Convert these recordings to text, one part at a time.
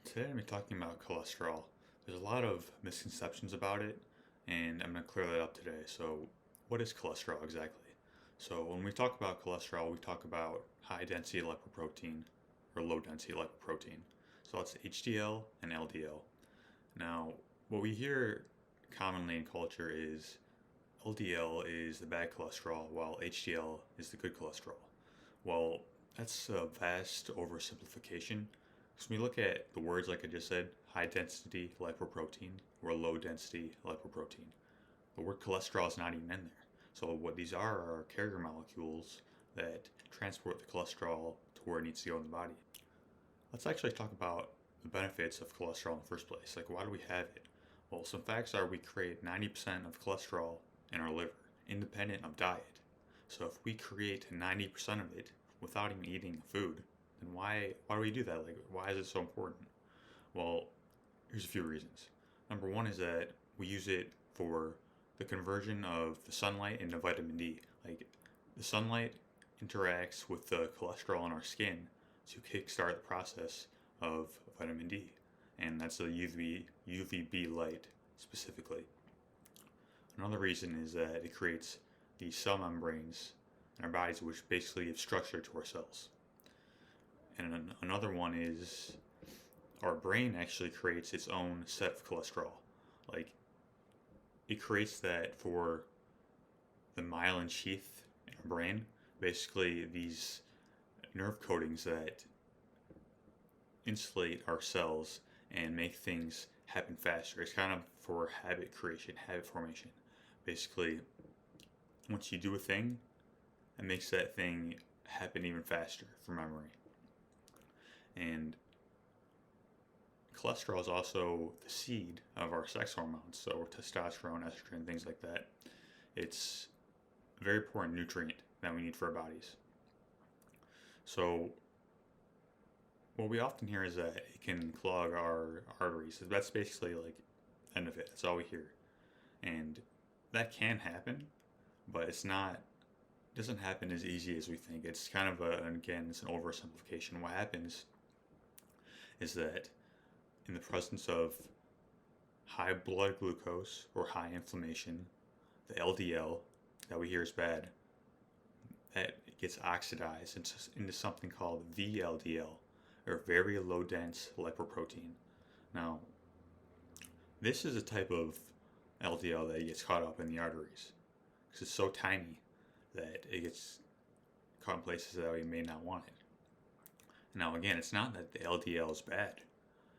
Today I'm going to be talking about cholesterol. There's a lot of misconceptions about it, and I'm going to clear that up today. So, what is cholesterol exactly? So, when we talk about cholesterol, we talk about high density lipoprotein or low density lipoprotein. So, that's HDL and LDL. Now, what we hear commonly in culture is LDL is the bad cholesterol, while HDL is the good cholesterol. Well, that's a vast oversimplification. So when we look at the words like I just said, high density lipoprotein or low density lipoprotein, the word cholesterol is not even in there. So what these are carrier molecules that transport the cholesterol to where it needs to go in the body. Let's actually talk about the benefits of cholesterol in the first place. Like, why do we have it? Well, some facts are we create 90% of cholesterol in our liver, independent of diet. So if we create 90% of it without even eating food, then why do we do that? Like, why is it so important? Well, here's a few reasons. Number one is that we use it for the conversion of the sunlight into vitamin D. Like, the sunlight interacts with the cholesterol in our skin to kickstart the process of vitamin D, and that's the UVB light specifically. Another reason is that it creates these cell membranes in our bodies, which basically give structure to our cells. And another one is our brain actually creates its own set of cholesterol. Like, it creates that for the myelin sheath in our brain, basically these nerve coatings that insulate our cells and make things happen faster. It's kind of for habit creation, habit formation. Basically, once you do a thing, it makes that thing happen even faster for memory. And cholesterol is also the seed of our sex hormones, so testosterone, estrogen, things like that. It's a very important nutrient that we need for our bodies. So what we often hear is that it can clog our arteries. That's basically like the end of it. That's all we hear. And that can happen, but it's not doesn't happen as easy as we think. It's kind of it's an oversimplification. What happens is that in the presence of high blood glucose or high inflammation, the LDL that we hear is bad, that gets oxidized into something called VLDL, or very low dense lipoprotein. Now, this is a type of LDL that gets caught up in the arteries because it's so tiny that it gets caught in places that we may not want it. Now, again, it's not that the LDL is bad.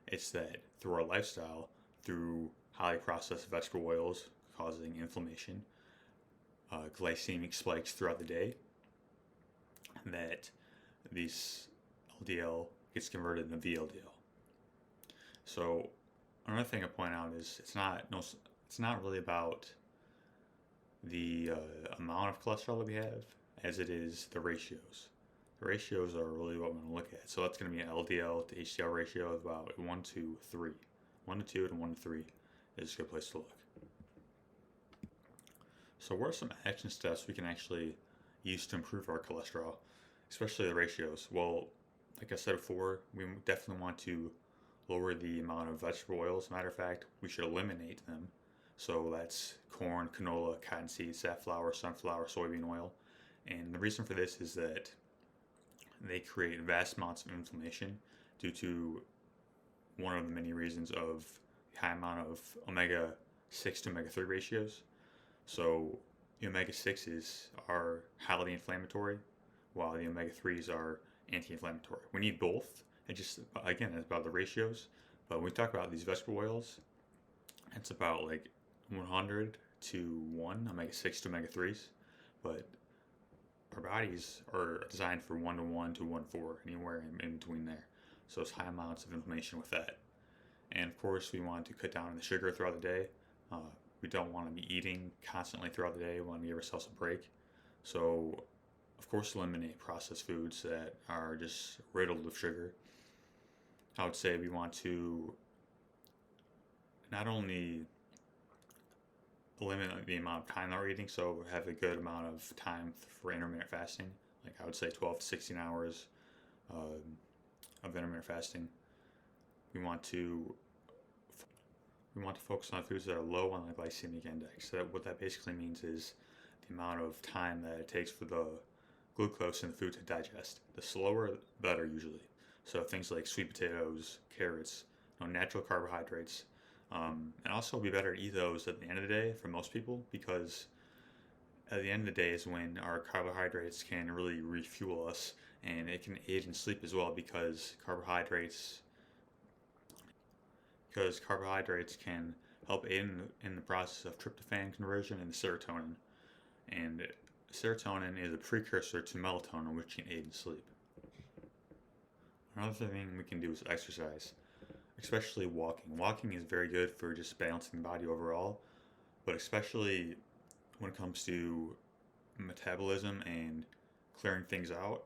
It's that through our lifestyle, through highly processed vegetable oils causing inflammation, glycemic spikes throughout the day, that these LDL gets converted into VLDL. So another thing I point out is it's not really about the amount of cholesterol that we have as it is the ratios. The ratios are really what we're going to look at. So that's going to be an LDL to HDL ratio of about 1 to 3. 1 to 2 and 1 to 3 is a good place to look. So what are some action steps we can actually use to improve our cholesterol, especially the ratios? Well, like I said before, we definitely want to lower the amount of vegetable oils. As a matter of fact, we should eliminate them. So that's corn, canola, cottonseed, safflower, sunflower, soybean oil. And the reason for this is that they create vast amounts of inflammation due to one of the many reasons of the high amount of omega 6 to omega 3 ratios. So the omega 6s are highly inflammatory, while the omega 3s are anti inflammatory. We need both. It just, again, it's about the ratios. But when we talk about these vegetable oils, it's about like 100 to 1 omega 6 to omega 3s. But our bodies are designed for 1 to 1 to 1 to 4, anywhere in between there. So it's high amounts of inflammation with that. And of course, we want to cut down on the sugar throughout the day. We don't want to be eating constantly throughout the day. We want to give ourselves a break. So, of course, eliminate processed foods that are just riddled with sugar. I would say we want to not only limit the amount of time that we're eating, so have a good amount of time for intermittent fasting. Like I would say 12 to 16 hours of intermittent fasting. we want to focus on foods that are low on the glycemic index. So what that basically means is the amount of time that it takes for the glucose in the food to digest. The slower, the better usually. So things like sweet potatoes, carrots, natural carbohydrates, and also it'd be better to eat those at the end of the day for most people, because at the end of the day is when our carbohydrates can really refuel us, and it can aid in sleep as well, because carbohydrates can help aid in the process of tryptophan conversion and serotonin. And serotonin is a precursor to melatonin, which can aid in sleep. Another thing we can do is exercise, especially walking. Walking is very good for just balancing the body overall, but especially when it comes to metabolism and clearing things out,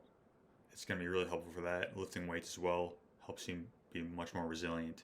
it's going to be really helpful for that. Lifting weights as well helps you be much more resilient